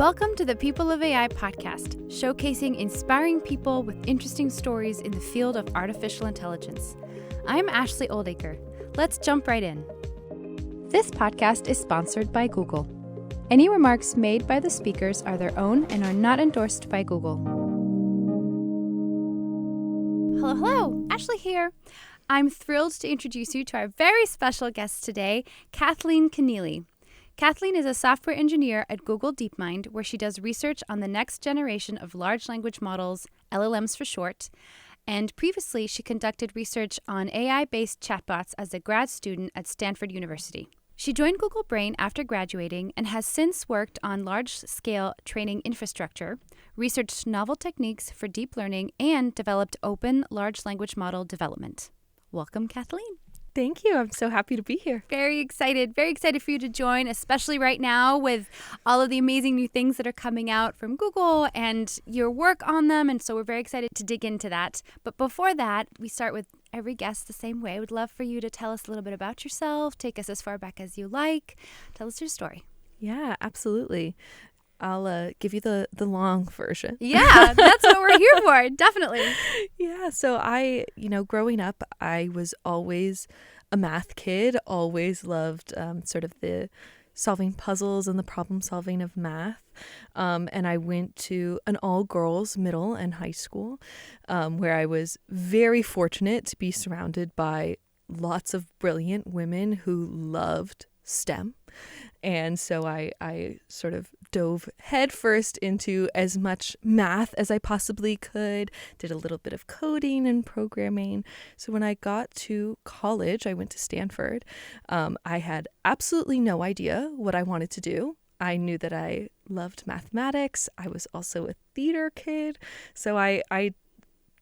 Welcome to the People of AI podcast, showcasing inspiring people with interesting stories in the field of artificial intelligence. I'm Ashley Oldacre. Let's jump right in. This podcast is sponsored by Google. Any remarks made by the speakers are their own and are not endorsed by Google. Hello, Ashley here. I'm thrilled to introduce you to our very special guest today, Kathleen Kenealy. Kathleen is a software engineer at Google DeepMind, where she does research on the next generation of large language models, LLMs for short. And previously, she conducted research on AI-based chatbots as a grad student at Stanford University. She joined Google Brain after graduating and has since worked on large-scale training infrastructure, researched novel techniques for deep learning, and developed open large language model development. Welcome, Kathleen. Thank you. I'm so happy to be here. Very excited for you to join, especially right now with all of the amazing new things that are coming out from Google and your work on them. And so we're very excited to dig into that. But before that, we start with every guest the same way. I would love for you to tell us a little bit about yourself, take us as far back as you like. Tell us your story. Yeah, absolutely. I'll give you the long version. Yeah, that's what we're here for. Definitely. Yeah. So growing up, I was always a math kid, always loved sort of the solving puzzles and the problem solving of math. And I went to an all-girls middle and high school where I was very fortunate to be surrounded by lots of brilliant women who loved STEM. And so I sort of dove headfirst into as much math as I possibly could, did a little bit of coding and programming. So when I got to college, I went to Stanford. I had absolutely no idea what I wanted to do. I knew that I loved mathematics. I was also a theater kid. So I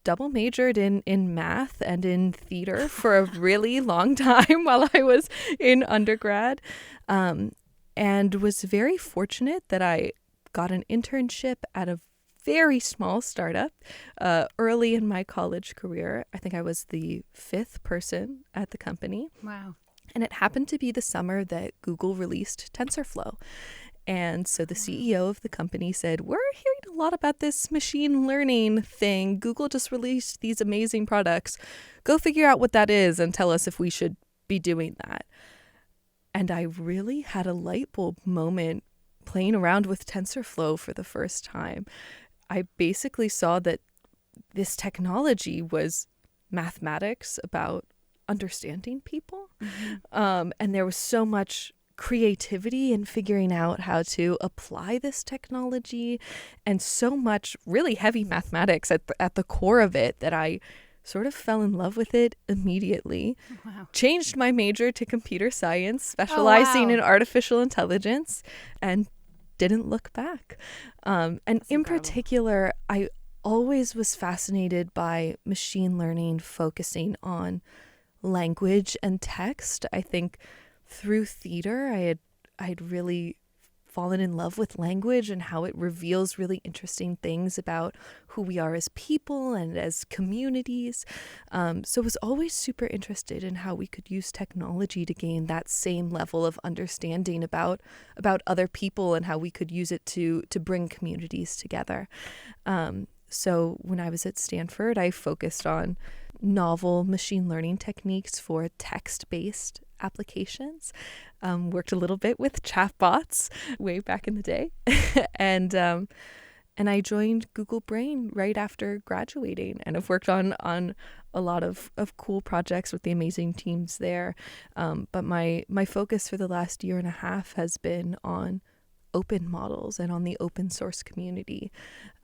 double majored in math and in theater for a really long time while I was in undergrad. And was very fortunate that I got an internship at a very small startup early in my college career. I think I was the 5th person at the company. Wow. And it happened to be the summer that Google released TensorFlow. And so the CEO of the company said, "We're hearing a lot about this machine learning thing. Google just released these amazing products. Go figure out what that is and tell us if we should be doing that." And I really had a light bulb moment playing around with TensorFlow for the first time. I basically saw that this technology was mathematics about understanding people. And there was so much creativity in figuring out how to apply this technology and so much really heavy mathematics at the core of it that I sort of fell in love with it immediately. Wow. Changed my major to computer science, specializing in artificial intelligence, and didn't look back. And That's in incredible. particular, I always was fascinated by machine learning focusing on language and text. I think through theater, I'd really fallen in love with language and how it reveals really interesting things about who we are as people and as communities. So I was always super interested in how we could use technology to gain that same level of understanding about other people and how we could use it to bring communities together. So when I was at Stanford, I focused on novel machine learning techniques for text-based applications. Worked a little bit with chatbots way back in the day. And I joined Google Brain right after graduating, and I've worked on a lot of cool projects with the amazing teams there. But my focus for the last year and a half has been on open models and on the open source community.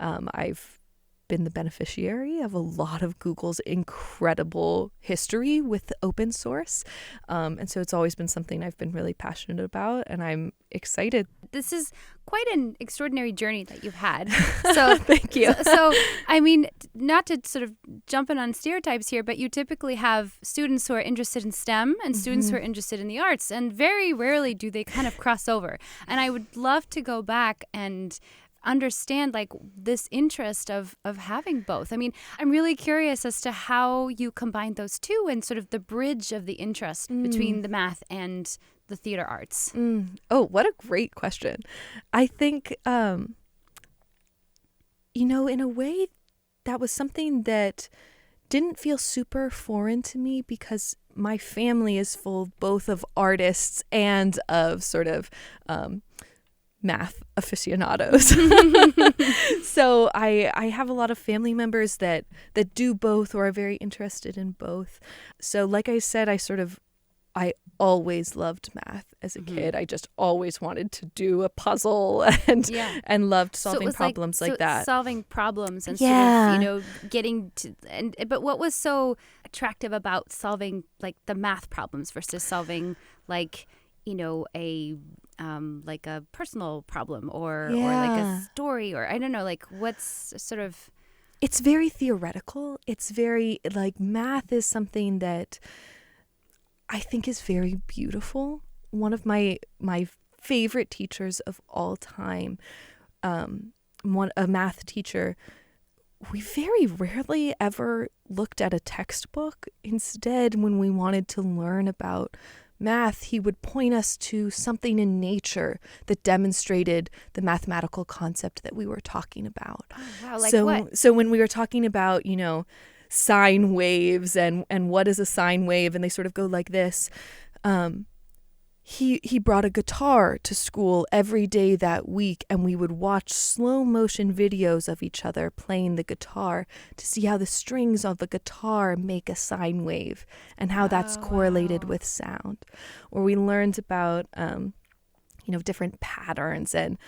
I've been the beneficiary of a lot of Google's incredible history with open source. And so it's always been something I've been really passionate about, and I'm excited. This is quite an extraordinary journey that you've had. So Thank you. So, I mean, not to sort of jump in on stereotypes here, but you typically have students who are interested in STEM and students who are interested in the arts, and very rarely do they kind of cross over. And I would love to go back and understand like this interest of having both. I mean, I'm really curious as to how you combine those two and sort of the bridge of the interest between the math and the theater arts? Oh, what a great question. I think, in a way, that was something that didn't feel super foreign to me because my family is full both of artists and of sort of math aficionados. So I have a lot of family members that do both or are very interested in both. So like I said, I always loved math as a kid. I just always wanted to do a puzzle and loved solving problems like that. Solving problems and sort of, getting to but what was so attractive about solving like the math problems versus solving like, a personal problem or like a story or I don't know, like what's sort of. It's very theoretical. It's very like math is something that I think is very beautiful. One of my favorite teachers of all time, a math teacher, we very rarely ever looked at a textbook. Instead, when we wanted to learn about math, he would point us to something in nature that demonstrated the mathematical concept that we were talking about. Oh, wow, like what? So when we were talking about, sine waves and what is a sine wave, and they sort of go like this, he brought a guitar to school every day that week, and we would watch slow motion videos of each other playing the guitar to see how the strings of the guitar make a sine wave and how that's correlated with sound. Or we learned about different patterns and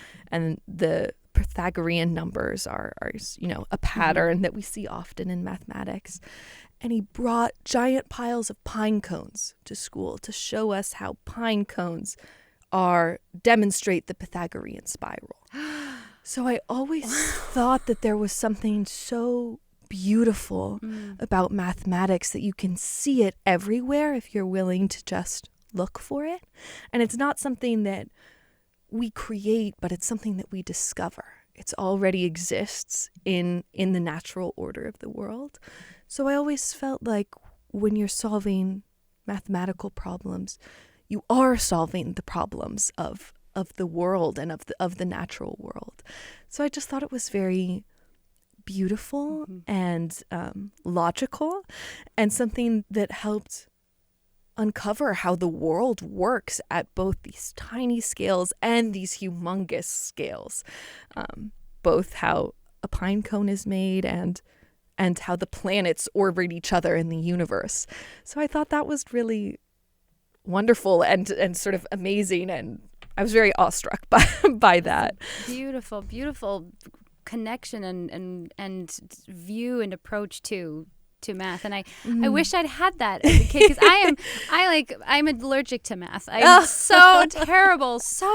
the Pythagorean numbers are a pattern that we see often in mathematics. And he brought giant piles of pine cones to school to show us how pine cones demonstrate the Pythagorean spiral. So I always thought that there was something so beautiful about mathematics, that you can see it everywhere if you're willing to just look for it. And it's not something that we create, but it's something that we discover. It already exists in the natural order of the world. So I always felt like when you're solving mathematical problems, you are solving the problems of the world and of the natural world. So I just thought it was very beautiful and logical, and something that helped uncover how the world works at both these tiny scales and these humongous scales, both how a pine cone is made and how the planets orbit each other in the universe. So I thought that was really wonderful and sort of amazing, and I was very awestruck by that. Beautiful connection and view and approach to math, and I wish I'd had that as a kid, because I'm allergic to math. I'm so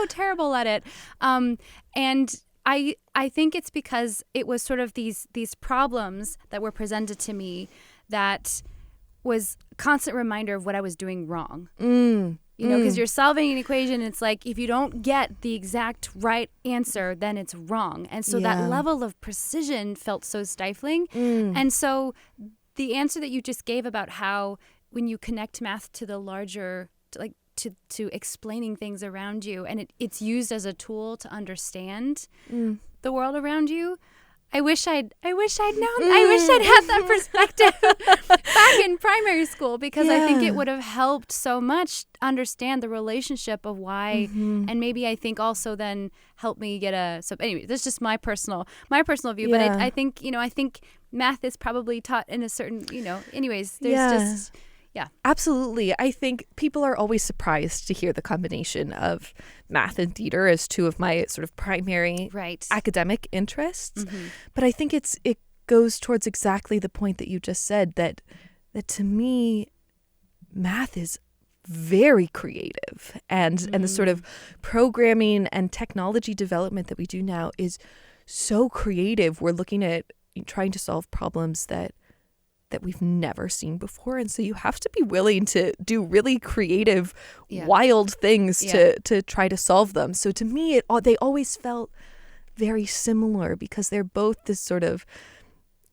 terrible at it, and I think it's because it was sort of these problems that were presented to me that was a constant reminder of what I was doing wrong. Because you're solving an equation, and it's like if you don't get the exact right answer, then it's wrong, and so that level of precision felt so stifling, and so the answer that you just gave about how when you connect math to the larger, to explaining things around you, and it's used as a tool to understand the world around you. I wish I'd known. I wish I'd had that perspective back in primary school, because I think it would have helped so much understand the relationship of why, and maybe I think also then help me get so anyway, that's just my personal view. But I think I think math is probably taught in a certain anyways. There's just. Yeah, absolutely. I think people are always surprised to hear the combination of math and theater as two of my sort of primary academic interests. But I think it goes towards exactly the point that you just said, that to me, math is very creative, and the sort of programming and technology development that we do now is so creative. We're looking at trying to solve problems that we've never seen before, and so you have to be willing to do really creative, wild things to try to solve them. So to me, they always felt very similar, because they're both this sort of,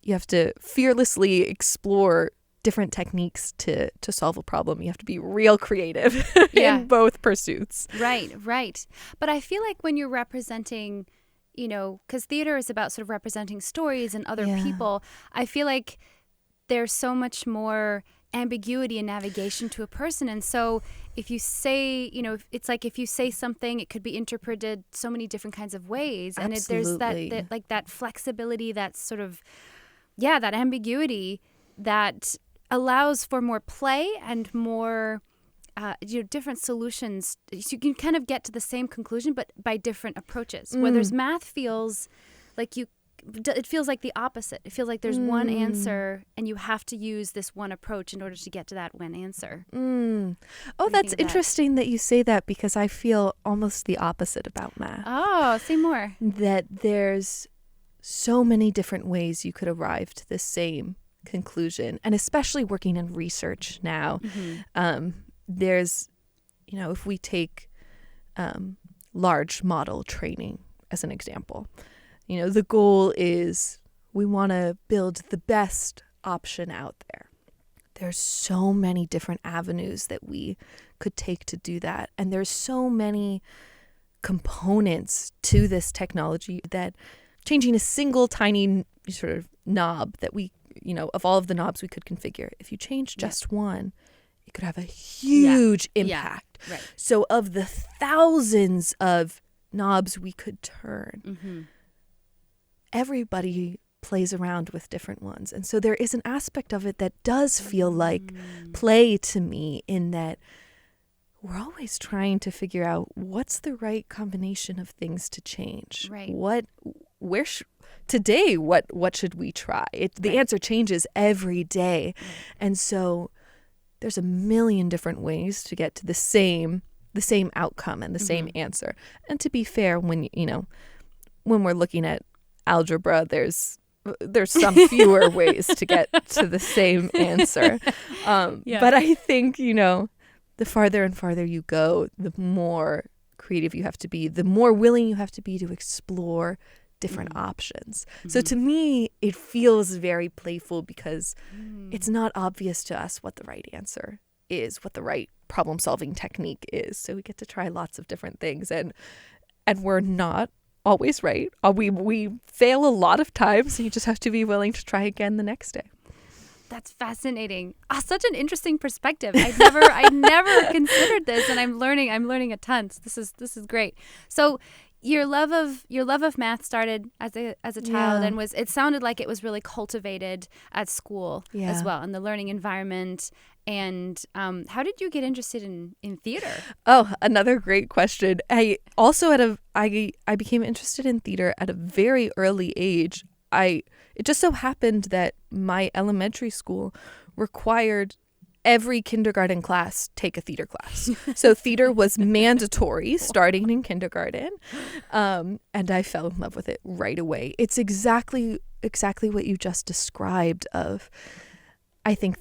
you have to fearlessly explore different techniques to solve a problem. You have to be real creative Yeah. in both pursuits. Right. But I feel like when you're representing, because theater is about sort of representing stories and other Yeah. people, I feel like there's so much more ambiguity and navigation to a person. And so if you say, it's like if you say something, it could be interpreted so many different kinds of ways. And there's that flexibility, that sort of, that ambiguity that allows for more play and more different solutions. So you can kind of get to the same conclusion, but by different approaches. Whereas math feels like it feels like the opposite. It feels like there's one answer and you have to use this one approach in order to get to that one answer. Oh, that's interesting that you say that, because I feel almost the opposite about math. Oh, say more. That there's so many different ways you could arrive to the same conclusion. And especially working in research now, there's, if we take large model training as an example, the goal is we want to build the best option out there. There's so many different avenues that we could take to do that. And there's so many components to this technology that changing a single tiny sort of knob that we, of all of the knobs we could configure, if you change just one, it could have a huge impact. Yeah. Right. So of the thousands of knobs we could turn, everybody plays around with different ones. And so there is an aspect of it that does feel like play to me, in that we're always trying to figure out what's the right combination of things to change. Right. What should we try? The answer changes every day. Right. And so there's a million different ways to get to the same outcome and the same answer. And to be fair, when we're looking at algebra, there's some fewer ways to get to the same answer. But I think, the farther and farther you go, the more creative you have to be, the more willing you have to be to explore different options. So to me, it feels very playful, because it's not obvious to us what the right answer is, what the right problem-solving technique is. So we get to try lots of different things, and we're not always right. We fail a lot of times, and you just have to be willing to try again the next day. That's fascinating. Such an interesting perspective. I'd never considered this, and I'm learning a ton. So this is great. So your love of math started as a child, and it sounded like it was really cultivated at school as well, in the learning environment. And how did you get interested in theater? Oh, another great question. I also I became interested in theater at a very early age. It just so happened that my elementary school required every kindergarten class take a theater class. So theater was mandatory starting in kindergarten. And I fell in love with it right away. It's exactly what you just described I think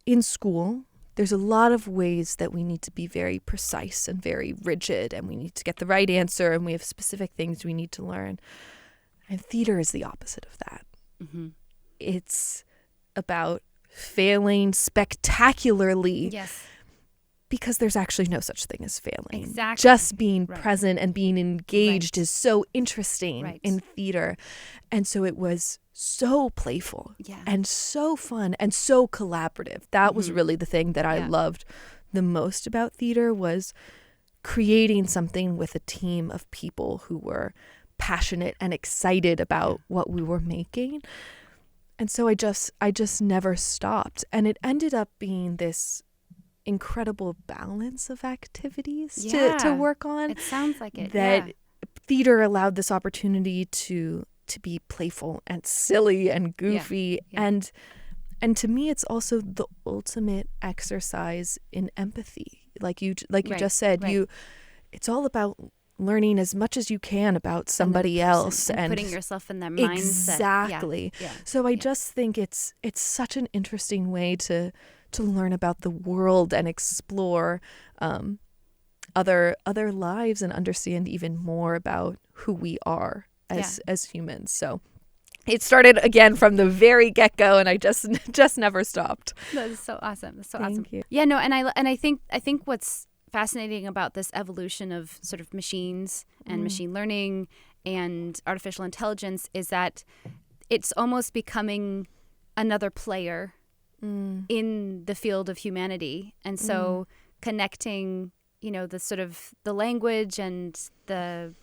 in school, there's a lot of ways that we need to be very precise and very rigid, and we need to get the right answer, and we have specific things we need to learn. And theater is the opposite of that. It's about failing spectacularly. Yes. Because there's actually no such thing as failing. Exactly. Just being present and being engaged is so interesting in theater. And so it was so playful and so fun and so collaborative. That was really the thing that I loved the most about theater, was creating something with a team of people who were passionate and excited about what we were making. And so I just never stopped. And it ended up being this incredible balance of activities to work on. It sounds like it. That theater allowed this opportunity to be playful and silly and goofy. And to me, it's also the ultimate exercise in empathy. Like you just said, it's all about learning as much as you can about somebody else and putting yourself in their mindset. Exactly. So I just think it's such an interesting way to learn about the world and explore other lives and understand even more about who we are as humans. So it started again from the very get-go, and I just never stopped. That is so awesome. That's so Thank awesome. you. Yeah, no, and I think what's fascinating about this evolution of sort of machines and machine learning and artificial intelligence is that it's almost becoming another player in the field of humanity. And so connecting, the sort of the language and the,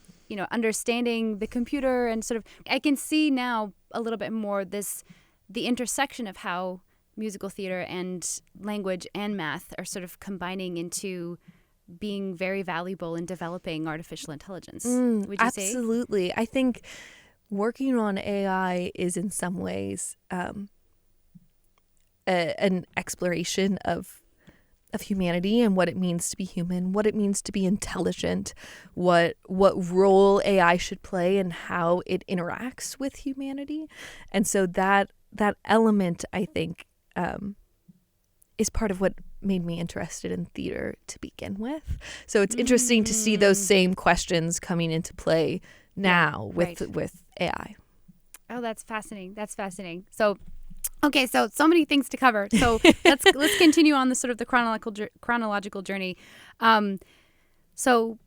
understanding the computer and sort of, I can see now a little bit more the intersection of how musical theater and language and math are sort of combining into being very valuable in developing artificial intelligence. Would you say? Absolutely. I think working on AI is in some ways an exploration of humanity and what it means to be human, what it means to be intelligent, what role AI should play and how it interacts with humanity. And so that element, I think, is part of what made me interested in theater to begin with. So it's interesting to see those same questions coming into play now with AI. Oh, that's fascinating. That's fascinating. So, okay, so many things to cover. So let's continue on the sort of the chronological journey. So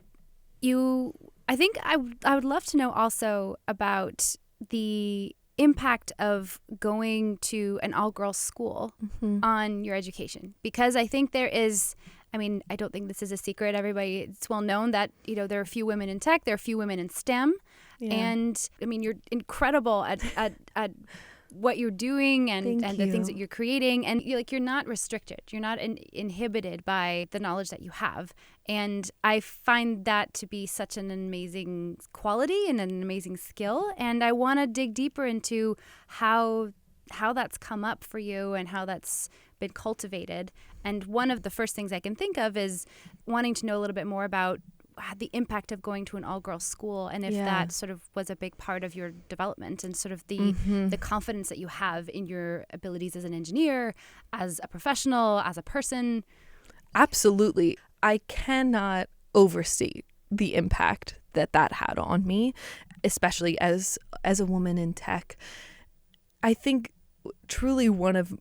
I think I would love to know also about the impact of going to an all-girls school on your education, because I think there is, I don't think this is a secret. It's well known that, there are a few women in tech, there are a few women in STEM. Yeah. And you're incredible at what you're doing and the things that you're creating, and you're not restricted. You're not inhibited by the knowledge that you have. And I find that to be such an amazing quality and an amazing skill. And I want to dig deeper into how that's come up for you and how that's been cultivated. And one of the first things I can think of is wanting to know a little bit more about the impact of going to an all-girls school, and if that sort of was a big part of your development and sort of the confidence that you have in your abilities as an engineer, as a professional, as a person. Absolutely. I cannot overstate the impact that had on me, especially as a woman in tech. I think truly one of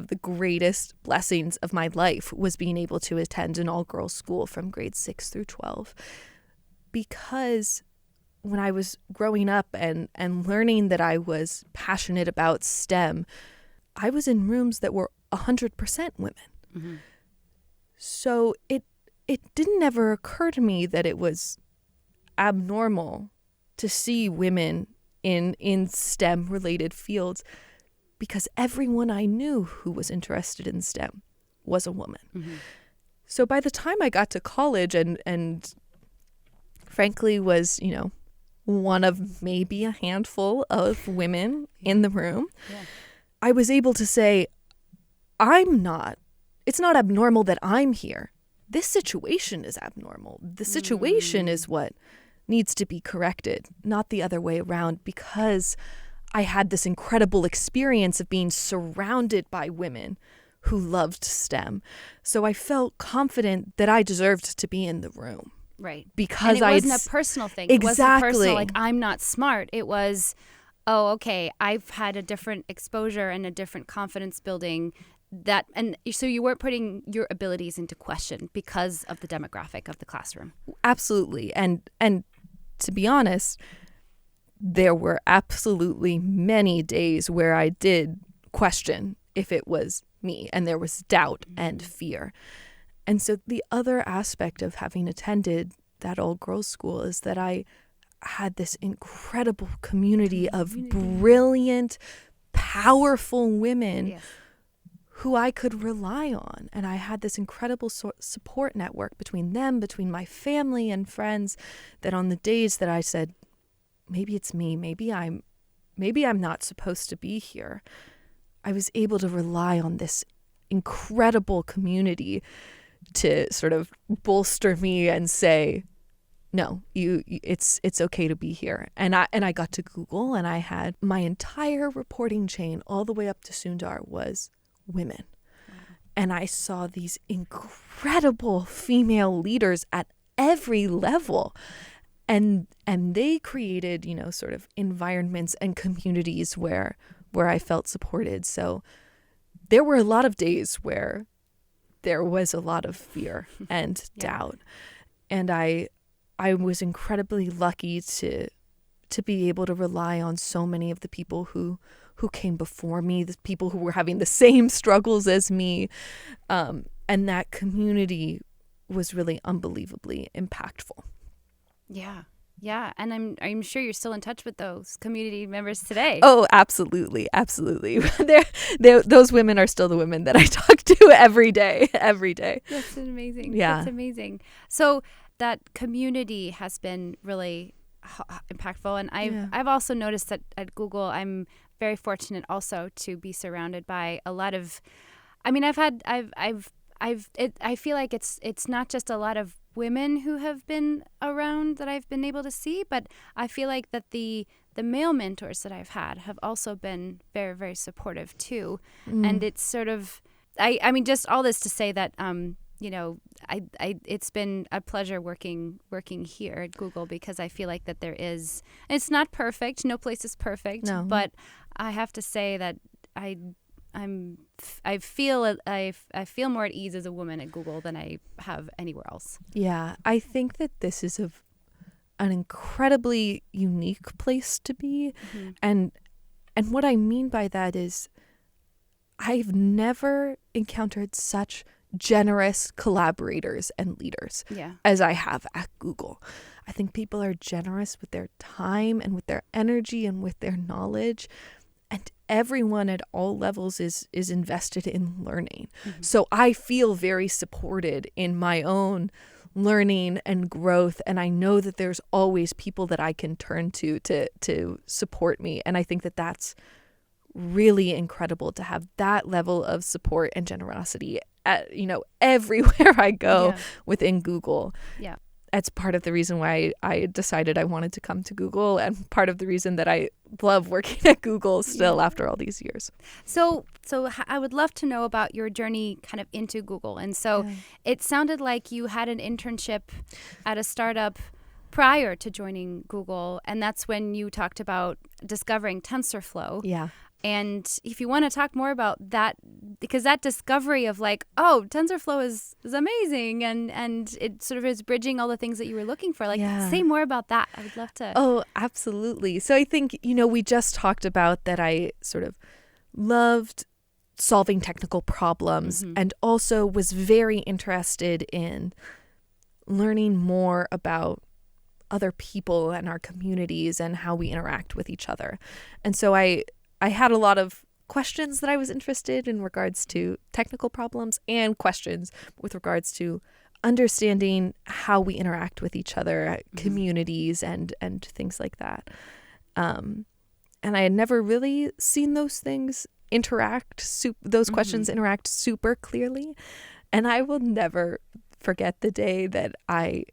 the greatest blessings of my life was being able to attend an all-girls school from grades 6 through 12. Because when I was growing up and learning that I was passionate about STEM, I was in rooms that were 100% women. Mm-hmm. So it didn't ever occur to me that it was abnormal to see women in STEM-related fields, because everyone I knew who was interested in STEM was a woman. Mm-hmm. So by the time I got to college and frankly was, one of maybe a handful of women in the room, I was able to say, it's not abnormal that I'm here. This situation is abnormal. The situation is what needs to be corrected, not the other way around, because I had this incredible experience of being surrounded by women who loved STEM. So I felt confident that I deserved to be in the room. Right. Because it wasn't a personal thing. Exactly. It wasn't personal, I'm not smart. It was, okay, I've had a different exposure and a different confidence building and so you weren't putting your abilities into question because of the demographic of the classroom. Absolutely. And to be honest, there were absolutely many days where I did question if it was me, and there was doubt and fear. And so the other aspect of having attended that all-girls school is that I had this incredible community of brilliant, powerful women who I could rely on. And I had this incredible support network between them, between my family and friends, that on the days that I said, maybe it's me, maybe I'm not supposed to be here, I was able to rely on this incredible community to sort of bolster me and say, no, it's okay to be here. And I got to Google, and I had my entire reporting chain all the way up to Sundar was women. Wow. And I saw these incredible female leaders at every level. And they created, sort of environments and communities where I felt supported. So there were a lot of days where there was a lot of fear and doubt. And I was incredibly lucky to be able to rely on so many of the people who came before me, the people who were having the same struggles as me. And that community was really unbelievably impactful. Yeah. Yeah. And I'm sure you're still in touch with those community members today. Oh, absolutely. Absolutely. Those women are still the women that I talk to every day. That's amazing. Yeah. That's amazing. So that community has been really impactful. And I've also noticed that at Google, I'm very fortunate also to be surrounded by a lot of, I feel like it's not just a lot of women who have been around that I've been able to see, but I feel like that the male mentors that I've had have also been very, very supportive too. And it's sort of, I mean, just all this to say that, it's been a pleasure working here at Google, because I feel like that it's not perfect. No place is perfect. No. But I have to say that I feel more at ease as a woman at Google than I have anywhere else. Yeah, I think that this is an incredibly unique place to be. And what I mean by that is I've never encountered such generous collaborators and leaders as I have at Google. I think people are generous with their time and with their energy and with their knowledge. And everyone at all levels is invested in learning. So I feel very supported in my own learning and growth. And I know that there's always people that I can turn to support me. And I think that that's really incredible to have that level of support and generosity everywhere I go within Google. Yeah. That's part of the reason why I decided I wanted to come to Google, and part of the reason that I love working at Google still after all these years. So I would love to know about your journey kind of into Google. And so it sounded like you had an internship at a startup prior to joining Google, and that's when you talked about discovering TensorFlow. Yeah. And if you want to talk more about that, because that discovery of like, oh, TensorFlow is amazing, and it sort of is bridging all the things that you were looking for. Like, say more about that. I would love to. Oh, absolutely. So I think, we just talked about that I sort of loved solving technical problems and also was very interested in learning more about other people and our communities and how we interact with each other. And so I had a lot of questions that I was interested in regards to technical problems and questions with regards to understanding how we interact with each other, communities, and things like that. And I had never really seen those things those questions interact super clearly. And I will never forget the day that the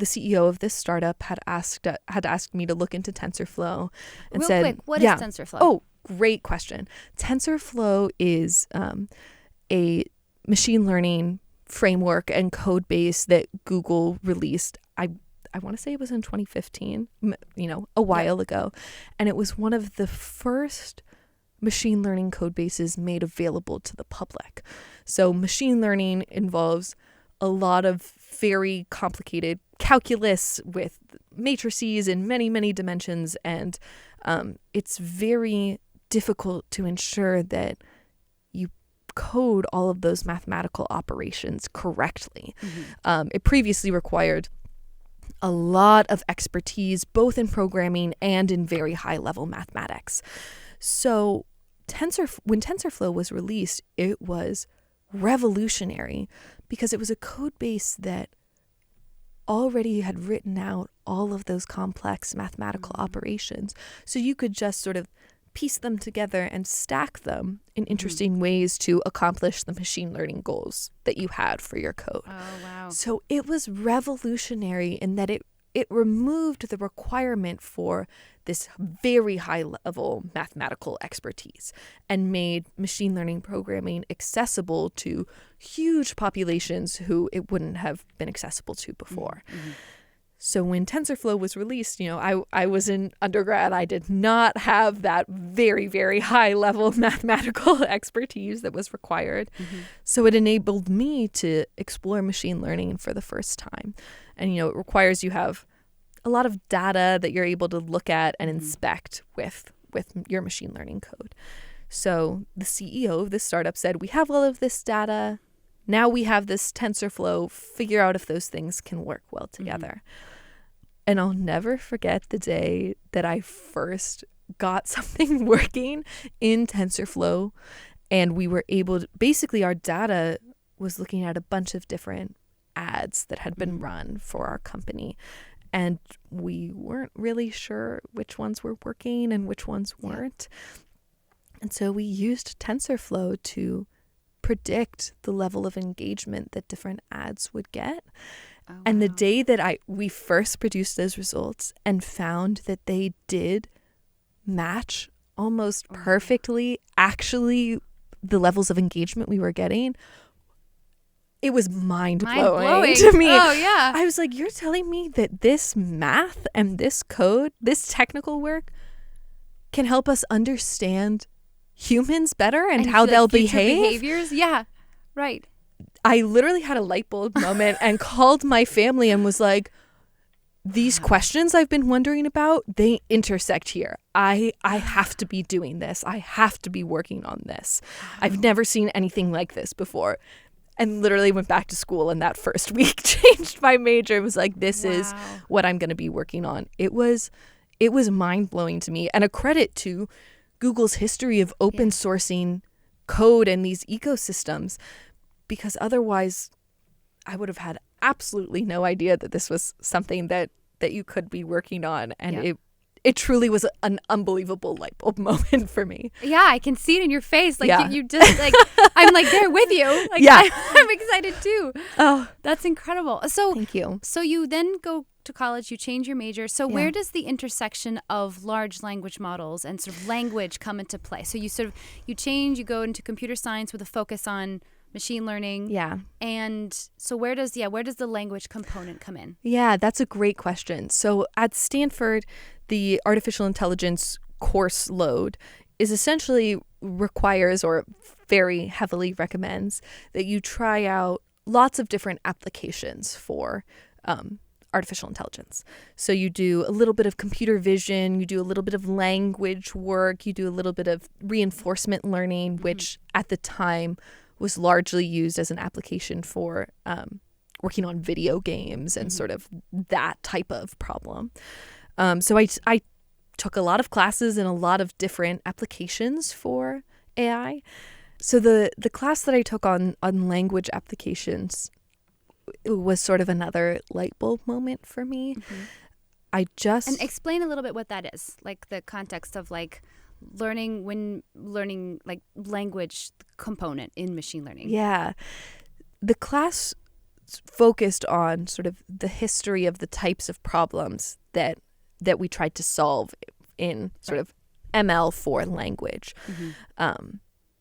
CEO of this startup had asked me to look into TensorFlow and Real said, quick, what is TensorFlow? Oh, great question. TensorFlow is a machine learning framework and code base that Google released. I want to say it was in 2015, a while ago. And it was one of the first machine learning code bases made available to the public. So machine learning involves a lot of very complicated calculus with matrices in many, many dimensions. And it's very difficult to ensure that you code all of those mathematical operations correctly. It previously required a lot of expertise, both in programming and in very high-level mathematics. So when TensorFlow was released, it was revolutionary because it was a code base that already had written out all of those complex mathematical operations. So you could just sort of piece them together and stack them in interesting ways to accomplish the machine learning goals that you had for your code. Oh, wow. So it was revolutionary in that it removed the requirement for this very high level mathematical expertise and made machine learning programming accessible to huge populations who it wouldn't have been accessible to before. So when TensorFlow was released, I was in undergrad. I did not have that very, very high level of mathematical expertise that was required. So it enabled me to explore machine learning for the first time. And, it requires you have a lot of data that you're able to look at and inspect with your machine learning code. So the CEO of this startup said, we have all of this data. Now we have this TensorFlow. Figure out if those things can work well together. And I'll never forget the day that I first got something working in TensorFlow. And we were able to, basically our data was looking at a bunch of different ads that had been run for our company. And we weren't really sure which ones were working and which ones weren't. And so we used TensorFlow to predict the level of engagement that different ads would get. Oh, wow. And the day that we first produced those results and found that they did match almost perfectly actually the levels of engagement we were getting, it was mind-blowing to me. Oh, yeah. I was like, you're telling me that this math and this code, this technical work can help us understand humans better and how they'll behave? Behaviors? Yeah, right. I literally had a light bulb moment and called my family and was like, these questions I've been wondering about, they intersect here. I have to be doing this. I have to be working on this. I've never seen anything like this before. And literally went back to school, and that first week changed my major. It was like, this is what I'm going to be working on. It was mind-blowing to me, and a credit to Google's history of open sourcing code and these ecosystems, because otherwise I would have had absolutely no idea that this was something that you could be working on. And it truly was an unbelievable light bulb moment for me. Yeah, I can see it in your face. Like you just like, I'm like there with you. Like, I'm excited too. Oh, that's incredible. So thank you. So you then go to college, you change your major. So where does the intersection of large language models and sort of language come into play? So you change, you go into computer science with a focus on machine learning. Yeah. And so where does the language component come in? Yeah, that's a great question. So at Stanford, the artificial intelligence course load is essentially requires or very heavily recommends that you try out lots of different applications for artificial intelligence. So you do a little bit of computer vision, you do a little bit of language work, you do a little bit of reinforcement learning, which at the time was largely used as an application for working on video games and sort of that type of problem. So I took a lot of classes in a lot of different applications for AI. So the class that I took on language applications, it was sort of another light bulb moment for me. And explain a little bit what that is, like the context of like learning like language component in machine learning. Yeah. The class focused on sort of the history of the types of problems that we tried to solve in sort of ML for language.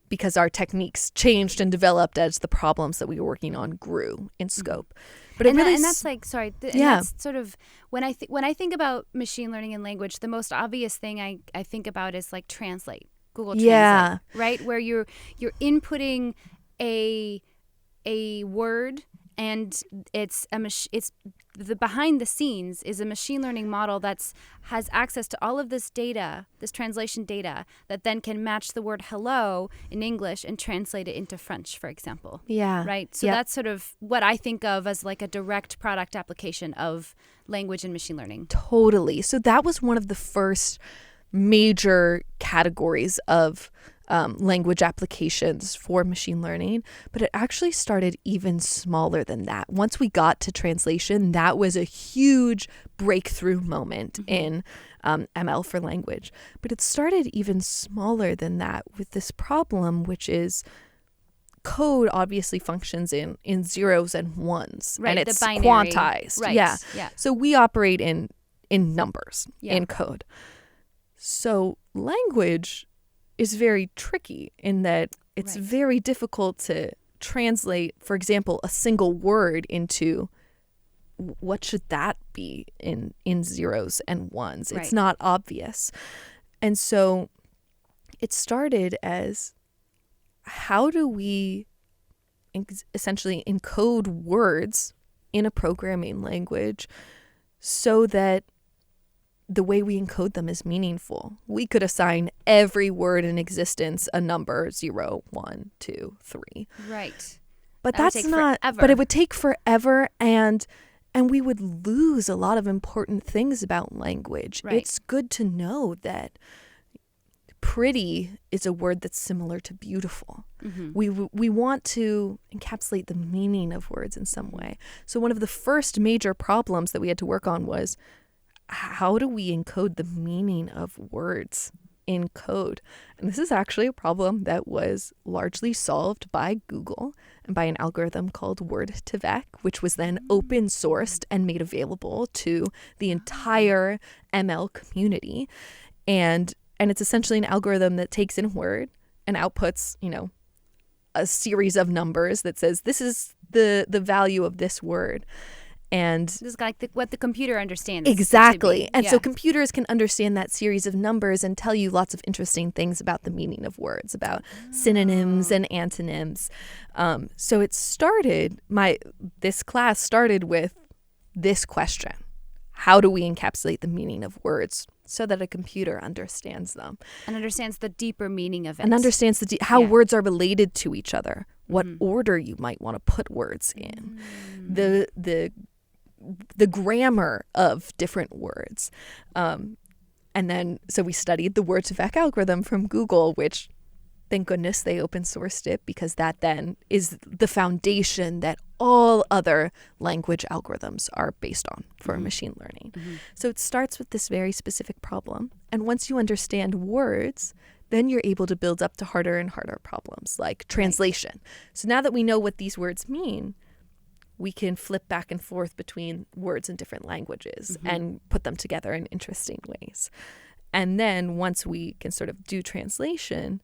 Because our techniques changed and developed as the problems that we were working on grew in scope. But that's like, sorry, that's sort of when I think about machine learning and language, the most obvious thing I think about is like Translate, Google Translate, right? Where you're inputting a word, and it's the behind the scenes is a machine learning model has access to all of this data, this translation data, that then can match the word hello in English and translate it into French, for example. Yeah. Right? So that's sort of what I think of as like a direct product application of language and machine learning. Totally. So that was one of the first major categories of language applications for machine learning, but it actually started even smaller than that. Once we got to translation, that was a huge breakthrough moment in ML for language. But it started even smaller than that with this problem, which is code obviously functions in zeros and ones, right, and it's the binary, quantized. Right. Yeah. So we operate in numbers, yeah. in code. So language is very tricky in that it's very difficult to translate, for example, a single word into what should that be in zeros and ones? Right. It's not obvious. And so it started as, how do we essentially encode words in a programming language so that the way we encode them is meaningful? We could assign every word in existence a number, 0, 1, 2, 3. Right. But That would that's take not, forever. but it would take forever, and we would lose a lot of important things about language. Right. It's good to know that pretty is a word that's similar to beautiful. We want to encapsulate the meaning of words in some way. So one of the first major problems that we had to work on was, how do we encode the meaning of words in code? And this is actually a problem that was largely solved by Google and by an algorithm called Word2Vec, which was then open sourced and made available to the entire ML community. And it's essentially an algorithm that takes in a word and outputs, a series of numbers that says, this is the value of this word. And This is like what the computer understands. it to exactly. be. And Yeah. so computers can understand that series of numbers and tell you lots of interesting things about the meaning of words, about synonyms and antonyms. So it started, this class started with this question: how do we encapsulate the meaning of words so that a computer understands them And understands the deeper meaning of it. and understands how Yeah. words are related to each other, what order you might want to put words in, the grammar of different words. And then, so we studied the Word2Vec algorithm from Google, which, thank goodness they open sourced it, because that then is the foundation that all other language algorithms are based on for machine learning. So it starts with this very specific problem. And once you understand words, then you're able to build up to harder and harder problems like translation. So now that we know what these words mean, we can flip back and forth between words in different languages and put them together in interesting ways. And then once we can sort of do translation,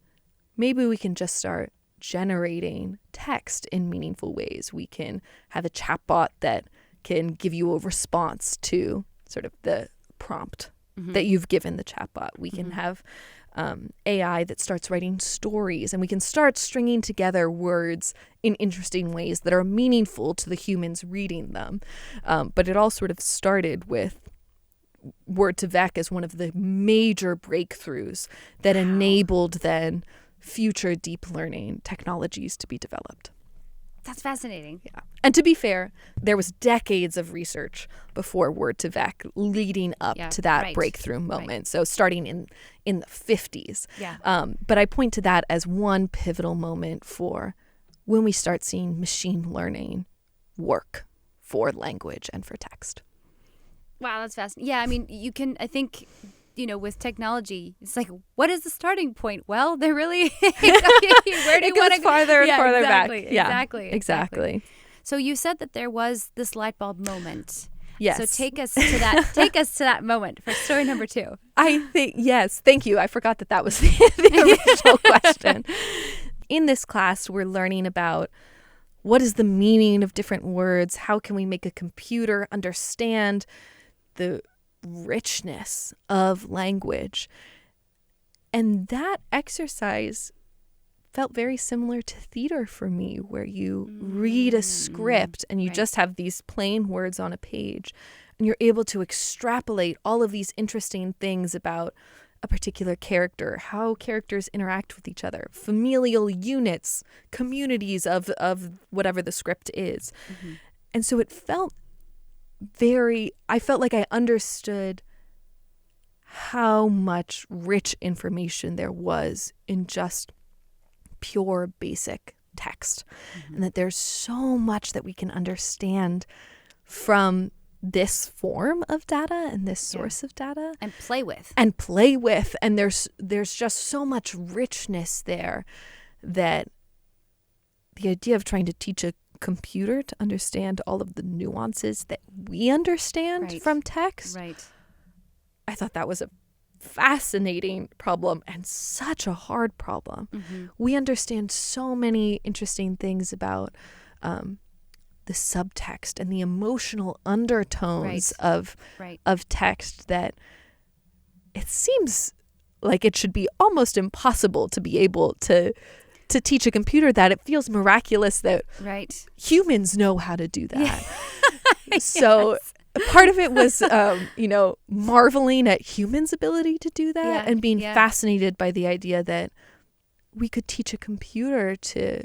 maybe we can just start generating text in meaningful ways. We can have a chatbot that can give you a response to sort of the prompt that you've given the chatbot. We can have AI that starts writing stories, and we can start stringing together words in interesting ways that are meaningful to the humans reading them. But it all sort of started with Word2Vec as one of the major breakthroughs that enabled then future deep learning technologies to be developed. That's fascinating. Yeah. And to be fair, there was decades of research before Word2Vec leading up to that breakthrough moment. So starting in the 50s. Yeah. But I point to that as one pivotal moment for when we start seeing machine learning work for language and for text. Wow, that's fascinating. Yeah, I mean, you can, I think, with technology, it's like, what is the starting point? Well, they're really, where do you want to go? Farther and farther exactly, back. Yeah, exactly. So you said that there was this light bulb moment. Yes. So take us to that. Take us to that moment for story number 2. I think, yes. Thank you. I forgot that was the original question. In this class, we're learning about what is the meaning of different words. How can we make a computer understand the richness of language? And that exercise felt very similar to theater for me, where you read a script and you just have these plain words on a page, and you're able to extrapolate all of these interesting things about a particular character, how characters interact with each other, familial units, communities of whatever the script is. And so it felt I felt like I understood how much rich information there was in just pure basic text, and that there's so much that we can understand from this form of data and this source of data And play with. And there's just so much richness there, that the idea of trying to teach a computer to understand all of the nuances that we understand from text, I thought that was a fascinating problem and such a hard problem. We understand so many interesting things about the subtext and the emotional undertones of text that it seems like it should be almost impossible to be able to teach a computer that. It feels miraculous that humans know how to do that. So part of it was, marveling at humans' ability to do that and being fascinated by the idea that we could teach a computer to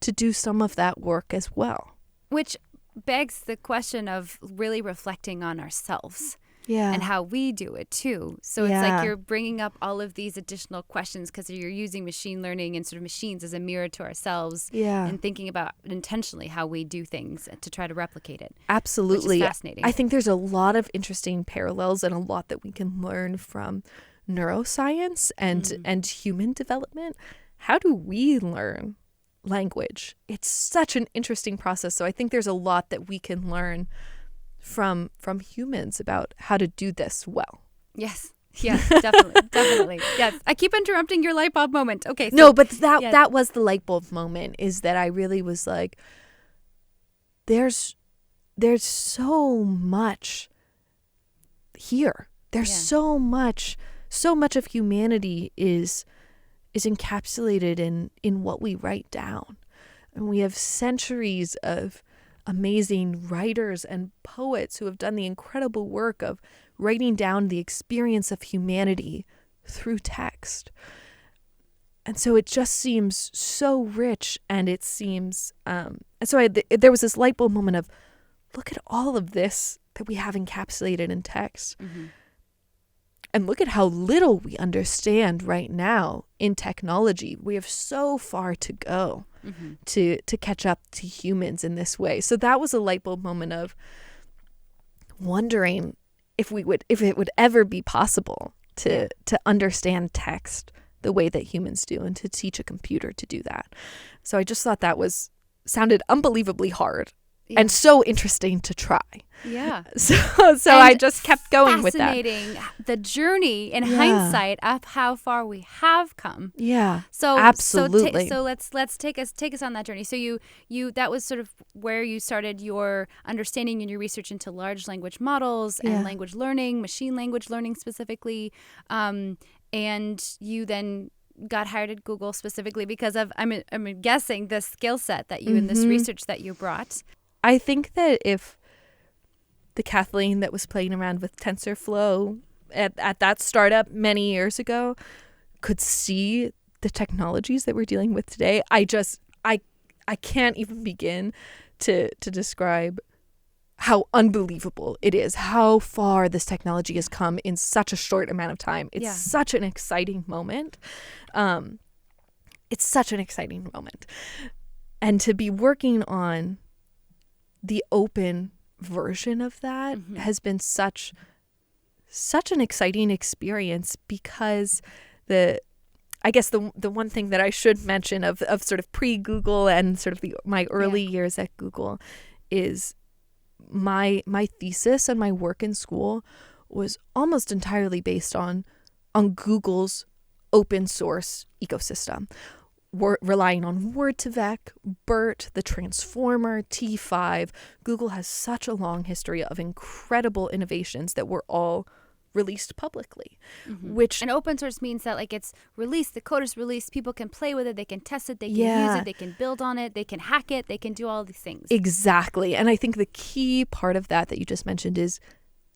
do some of that work as well. Which begs the question of really reflecting on ourselves. Yeah. And how we do it too. So it's like you're bringing up all of these additional questions because you're using machine learning and sort of machines as a mirror to ourselves and thinking about intentionally how we do things to try to replicate it. Absolutely. Which is fascinating. I think there's a lot of interesting parallels and a lot that we can learn from neuroscience and human development. How do we learn language? It's such an interesting process. So I think there's a lot that we can learn from humans about how to do this well. Yes, definitely. Yes, I keep interrupting your light bulb moment. Okay. So, no, but that was the light bulb moment, is that I really was like, there's so much here. There's so much of humanity is encapsulated in what we write down. And we have centuries of amazing writers and poets who have done the incredible work of writing down the experience of humanity through text. And so it just seems so rich, and it seems there was this light bulb moment of, look at all of this that we have encapsulated in text. Mm-hmm. And look at how little we understand right now in technology. We have so far to go to catch up to humans in this way. So that was a light bulb moment of wondering if it would ever be possible to understand text the way that humans do, and to teach a computer to do that. So I just thought that sounded unbelievably hard. Yeah. And so interesting to try. Yeah. So I just kept going with that. Fascinating, the journey in hindsight of how far we have come. Yeah. So absolutely. So let's take us on that journey. So you that was sort of where you started your understanding and your research into large language models and language learning, machine language learning specifically, and you then got hired at Google specifically because of I'm guessing the skill set that you and this research that you brought. I think that if the Kathleen that was playing around with TensorFlow at that startup many years ago could see the technologies that we're dealing with today, I can't even begin to describe how unbelievable it is, how far this technology has come in such a short amount of time. It's such an exciting moment. It's such an exciting moment. And to be working on the open version of that has been such an exciting experience, because the one thing that I should mention of sort of pre-Google and sort of my early years at Google is my thesis and my work in school was almost entirely based on Google's open source ecosystem. We're relying on Word2Vec, BERT, the Transformer, T5. Google has such a long history of incredible innovations that were all released publicly. And open source means that it's released, the code is released, people can play with it, they can test it, they can use it, they can build on it, they can hack it, they can do all these things. Exactly. And I think the key part of that you just mentioned is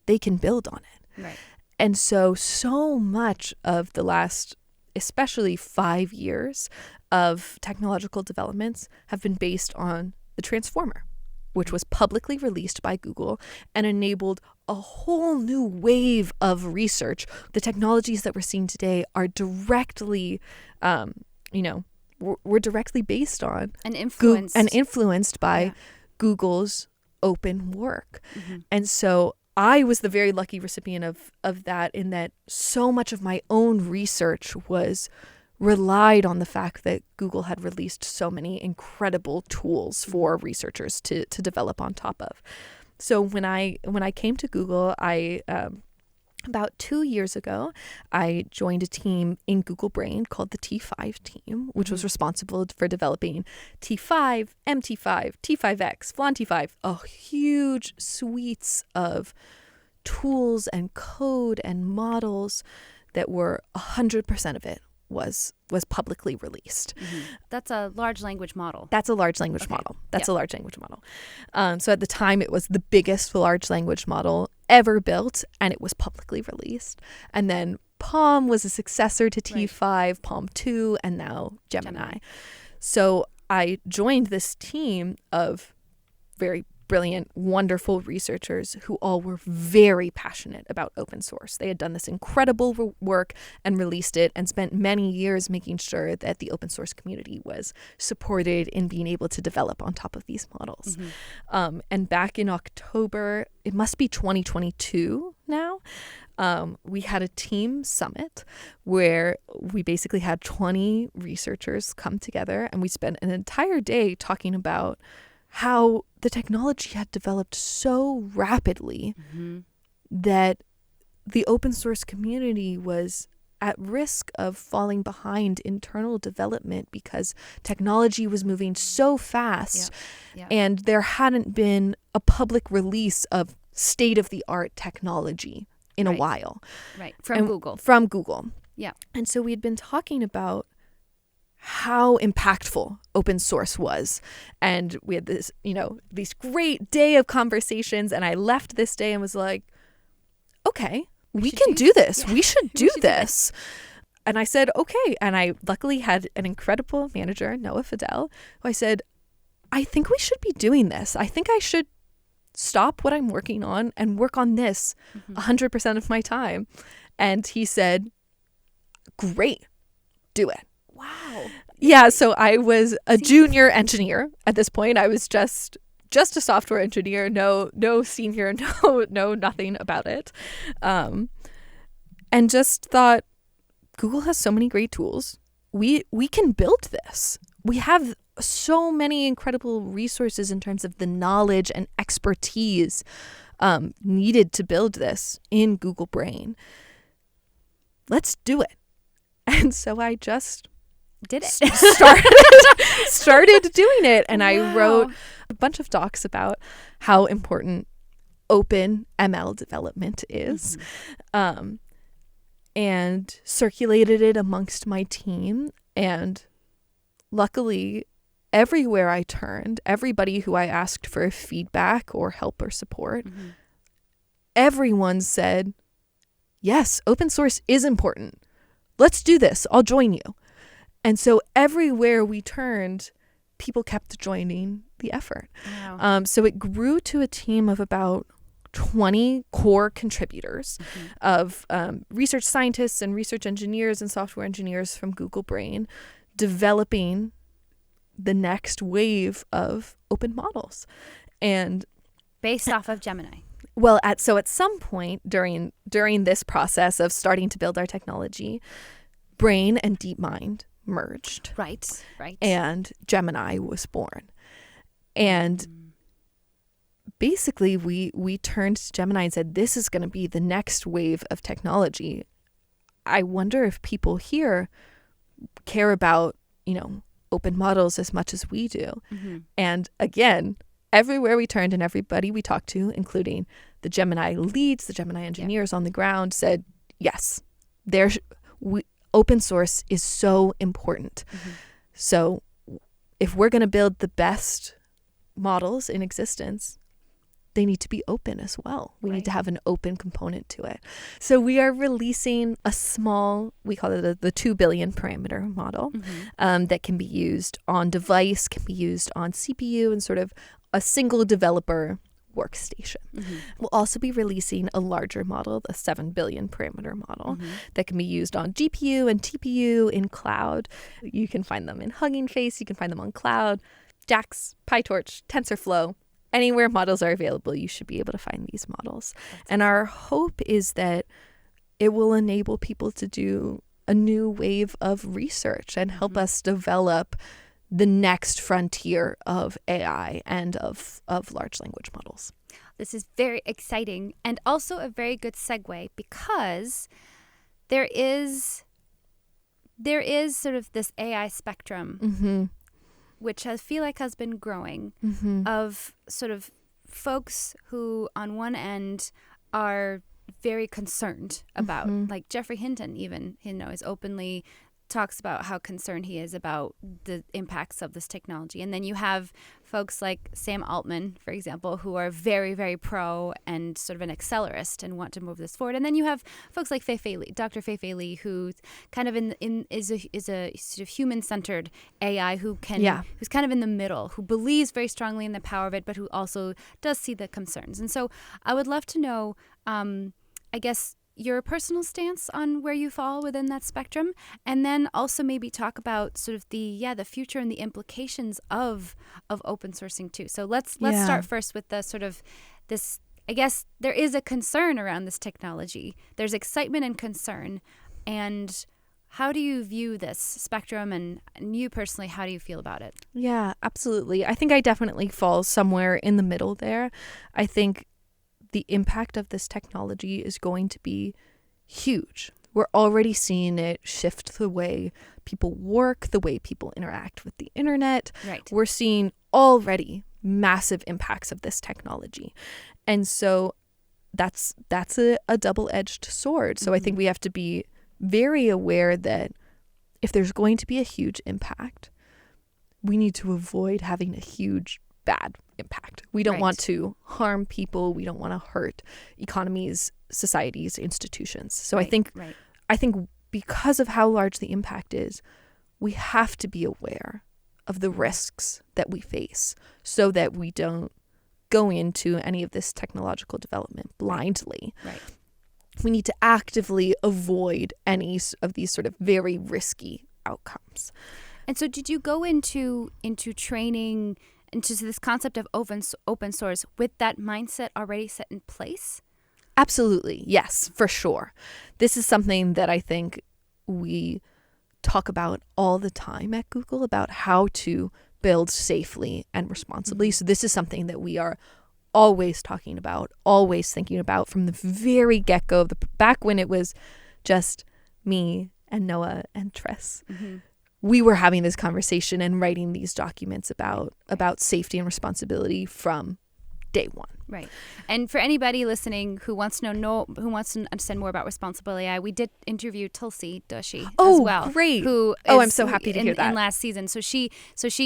they can build on it. Right. And so much of the last, especially 5 years of technological developments have been based on the Transformer, which was publicly released by Google and enabled a whole new wave of research. The technologies that we're seeing today are directly, we're directly based on and influenced by Google's open work. And so I was the very lucky recipient of that, in that so much of my own research relied on the fact that Google had released so many incredible tools for researchers to develop on top of. So when I came to Google, I About 2 years ago, I joined a team in Google Brain called the T5 team, which was responsible for developing T5, MT5, T5X, Flan T5, a huge suites of tools and code and models that were 100% of it was publicly released. That's a large language model. That's a large language model. That's a large language model. So at the time, it was the biggest large language model ever built, and it was publicly released. And then Palm was a successor to T5, Palm 2, and now Gemini. So I joined this team of very brilliant, wonderful researchers who all were very passionate about open source. They had done this incredible work and released it and spent many years making sure that the open source community was supported in being able to develop on top of these models. And back in October, it must be 2022 now, we had a team summit where we basically had 20 researchers come together, and we spent an entire day talking about how the technology had developed so rapidly that the open source community was at risk of falling behind internal development because technology was moving so fast and there hadn't been a public release of state-of-the-art technology in a while. From Google. Yeah. And so we had been talking about how impactful open source was. And we had this, this great day of conversations. And I left this day and was like, okay, we can do this. Yeah. We should do this. And I said, okay. And I luckily had an incredible manager, Noah Fidel, who I said, I think we should be doing this. I think I should stop what I'm working on and work on this 100% of my time. And he said, great, do it. Wow. Yeah, so I was a junior engineer at this point. I was just a software engineer, no senior, no nothing about it. And just thought, Google has so many great tools. We can build this. We have so many incredible resources in terms of the knowledge and expertise needed to build this in Google Brain. Let's do it. And so I just did it. started doing it. And I wrote a bunch of docs about how important open ML development is, and circulated it amongst my team. And luckily, everywhere I turned, everybody who I asked for feedback or help or support, everyone said, yes, open source is important. Let's do this. I'll join you. And so everywhere we turned, people kept joining the effort. Wow. So it grew to a team of about 20 core contributors of research scientists and research engineers and software engineers from Google Brain developing the next wave of open models. And based off of Gemini. Well, at some point during this process of starting to build our technology, Brain and DeepMind merged. Right. And Gemini was born. And basically we turned to Gemini and said, this is going to be the next wave of technology. I wonder if people here care about, open models as much as we do. And again, everywhere we turned and everybody we talked to, including the Gemini leads, the Gemini engineers on the ground, said, yes, open source is so important. So if we're going to build the best models in existence, they need to be open as well. We need to have an open component to it. So we are releasing a small, we call it the 2 billion parameter model, that can be used on device, can be used on CPU, and sort of a single developer workstation. We'll also be releasing a larger model, the 7 billion parameter model, that can be used on GPU and TPU in cloud. You can find them in Hugging Face, you can find them on cloud, JAX, PyTorch, TensorFlow. Anywhere models are available, you should be able to find these models. And our hope is that it will enable people to do a new wave of research and help us develop the next frontier of AI and of large language models. This is very exciting and also a very good segue because there is sort of this AI spectrum, which I feel like has been growing, of sort of folks who on one end are very concerned about, like Jeffrey Hinton even, is openly talks about how concerned he is about the impacts of this technology. And then you have folks like Sam Altman, for example, who are very, very pro and sort of an accelerist and want to move this forward. And then you have folks like Dr. Fei-Fei Li, who's kind of is a sort of human-centered AI who's kind of in the middle, who believes very strongly in the power of it, but who also does see the concerns. And so I would love to know, I guess, your personal stance on where you fall within that spectrum, and then also maybe talk about sort of the future and the implications of open sourcing too. So let's start first with the sort of this. I guess there is a concern around this technology. There's excitement and concern, and how do you view this spectrum, and you personally, how do you feel about it? Yeah, absolutely. I think I definitely fall somewhere in the middle there. I think the impact of this technology is going to be huge. We're already seeing it shift the way people work, the way people interact with the internet. Right. We're seeing already massive impacts of this technology. And so that's a double-edged sword. So I think we have to be very aware that if there's going to be a huge impact, we need to avoid having a huge bad impact. We don't want to harm people. We don't want to hurt economies, societies, institutions. So I think because of how large the impact is, we have to be aware of the risks that we face so that we don't go into any of this technological development blindly. Right. We need to actively avoid any of these sort of very risky outcomes. And so did you go into training into this concept of open source with that mindset already set in place? Absolutely. Yes, for sure. This is something that I think we talk about all the time at Google, about how to build safely and responsibly. So this is something that we are always talking about, always thinking about from the very get-go, back when it was just me and Noah and Tress. We were having this conversation and writing these documents about safety and responsibility from day one. Right. And for anybody listening who wants to understand more about responsible AI, we did interview Tulsi Doshi as well. Great. Who I'm so happy to hear that. In last season. So she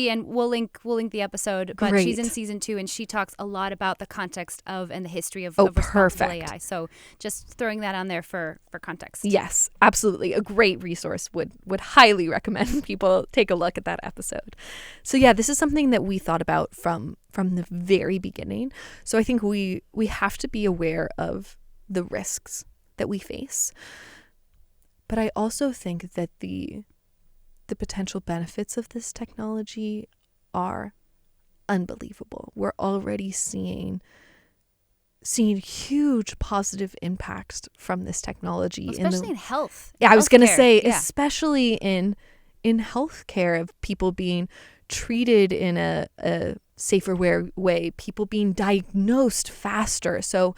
and we'll link the episode, but Great. she's in season 2 and she talks a lot about the context of and the history of responsible AI. So just throwing that on there for context. Yes, absolutely. A great resource. Would highly recommend people take a look at that episode. So yeah, this is something that we thought about from the very beginning. So I think we have to be aware of the risks that we face. But I also think that the potential benefits of this technology are unbelievable. We're already seeing huge positive impacts from this technology. Especially in health. Yeah, I was going to say, especially in healthcare, of people being treated in a safer way, people being diagnosed faster. So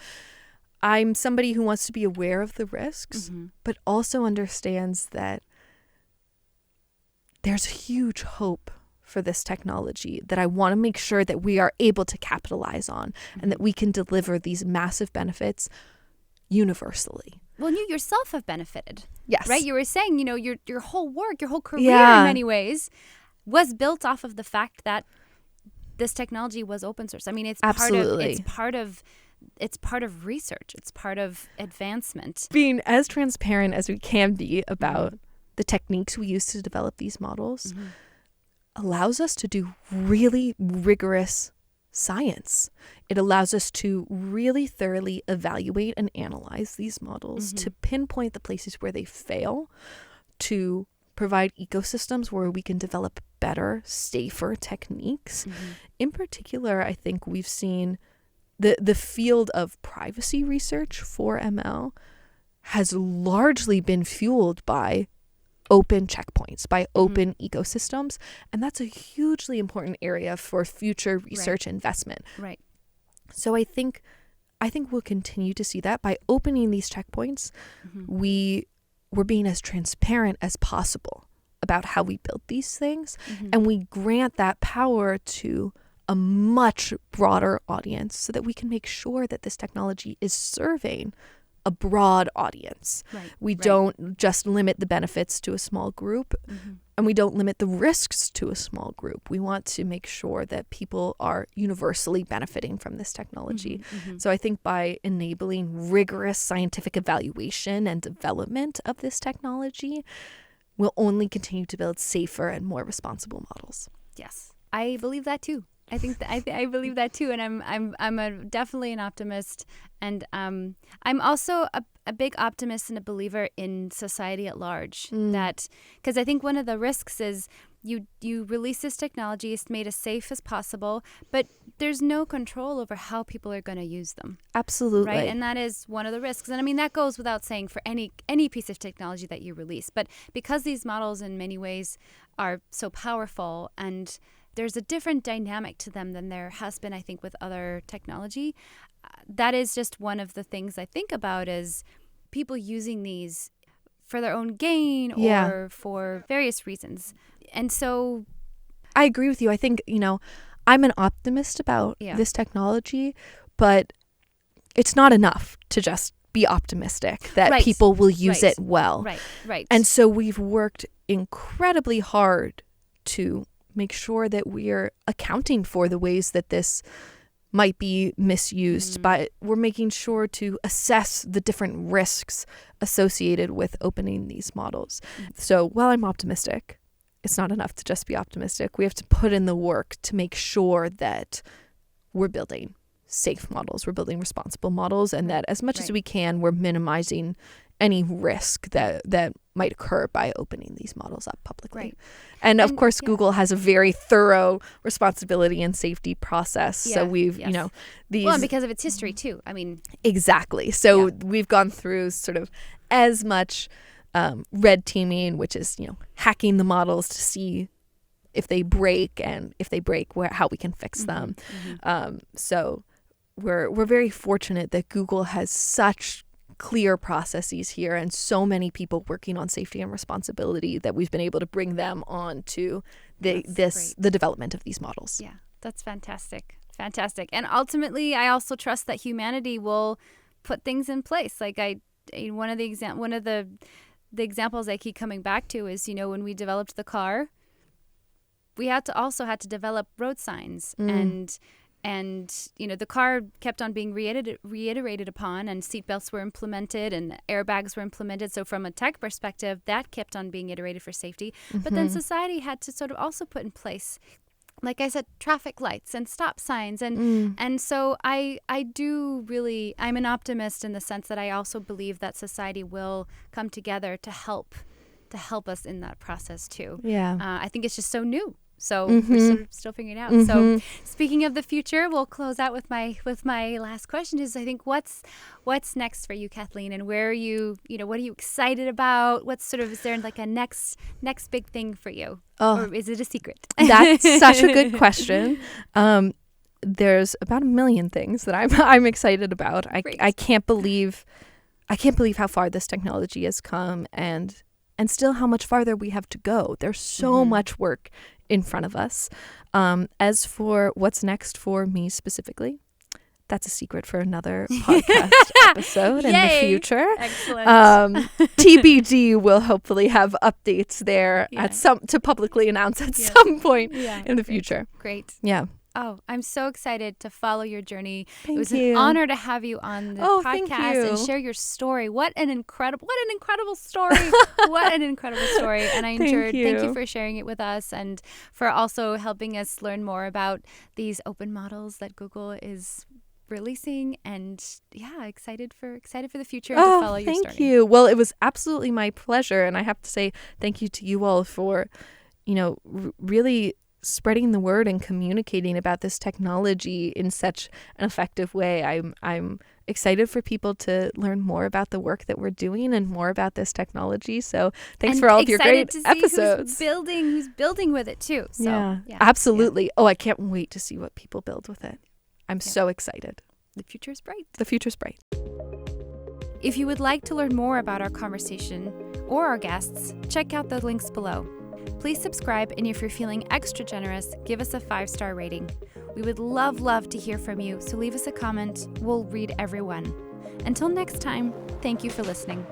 I'm somebody who wants to be aware of the risks, but also understands that there's huge hope for this technology that I want to make sure that we are able to capitalize on and that we can deliver these massive benefits universally. Well, you yourself have benefited. Yes. Right? You were saying, your whole work, your whole career in many ways was built off of the fact that this technology was open source. I mean, it's part of research. It's part of advancement. Being as transparent as we can be about the techniques we use to develop these models allows us to do really rigorous science. It allows us to really thoroughly evaluate and analyze these models, to pinpoint the places where they fail, to provide ecosystems where we can develop better, safer techniques. In particular, I think we've seen the field of privacy research for ML has largely been fueled by open checkpoints, by open ecosystems. And that's a hugely important area for future research investment. Right. So I think I think we'll continue to see that by opening these checkpoints. We're being as transparent as possible about how we build these things, and we grant that power to a much broader audience so that we can make sure that this technology is serving a broad audience. We don't just limit the benefits to a small group, and we don't limit the risks to a small group. We want to make sure that people are universally benefiting from this technology. So I think by enabling rigorous scientific evaluation and development of this technology, we'll only continue to build safer and more responsible models. Yes, I believe that too. I think that I believe that too, and I'm definitely an optimist, and I'm also a big optimist and a believer in society at large. That because I think one of the risks is you release this technology, it's made as safe as possible, but there's no control over how people are going to use them. Absolutely, right, and that is one of the risks. And I mean that goes without saying for any piece of technology that you release, but because these models in many ways are so powerful and there's a different dynamic to them than there has been, I think, with other technology. That is just one of the things I think about is people using these for their own gain or for various reasons. And so I agree with you. I think, I'm an optimist about this technology, but it's not enough to just be optimistic that people will use it well. Right. And so we've worked incredibly hard to make sure that we're accounting for the ways that this might be misused, but we're making sure to assess the different risks associated with opening these models. So while I'm optimistic, it's not enough to just be optimistic. We have to put in the work to make sure that we're building safe models, we're building responsible models, and that as much as we can, we're minimizing any risk that might occur by opening these models up publicly. And of course, Google has a very thorough responsibility and safety process. So we've, these... Well, and because of its history too. I mean... Exactly. So we've gone through sort of as much red teaming, which is, hacking the models to see if they break, and if they break, how we can fix them. So we're very fortunate that Google has such clear processes here and so many people working on safety and responsibility that we've been able to bring them on to the development of these models. Yeah, that's fantastic. And ultimately, I also trust that humanity will put things in place. Like one of the examples I keep coming back to is, when we developed the car, we had to develop road signs and the car kept on being reiterated upon, and seatbelts were implemented and airbags were implemented. So from a tech perspective, that kept on being iterated for safety. But then society had to sort of also put in place, like I said, traffic lights and stop signs. And so I'm an optimist in the sense that I also believe that society will come together to help us in that process too. I think it's just so new. So we're sort of still figuring it out. So speaking of the future, we'll close out with my last question is, I think, what's next for you, Kathleen, and where are you, what are you excited about? Is there like a next big thing for you? Or is it a secret? That's such a good question. There's about 1 million things that I'm excited about. I can't believe how far this technology has come, and still how much farther we have to go. There's so much work in front of us. As for what's next for me specifically, that's a secret for another podcast episode in the future. Excellent. TBD will hopefully have updates there to publicly announce at some point in the future. Great. Yeah. Oh, I'm so excited to follow your journey. Thank it was you. an honor to have you on the Thank podcast you. and share your story. What an incredible story. What an incredible story. And I enjoyed. Thank you for sharing it with us and for also helping us learn more about these open models that Google is releasing, and excited for the future and to follow your story. Thank you. Well, it was absolutely my pleasure, and I have to say thank you to you all for, really spreading the word and communicating about this technology in such an effective way. I'm excited for people to learn more about the work that we're doing and more about this technology. So thanks for all of your great episodes. Who's building with it too. So absolutely. I can't wait to see what people build with it. I'm so excited. The future's bright. The future's bright. If you would like to learn more about our conversation or our guests, check out the links below. Please subscribe, and if you're feeling extra generous, give us a 5-star rating. We would love to hear from you, so leave us a comment. We'll read every one. Until next time, thank you for listening.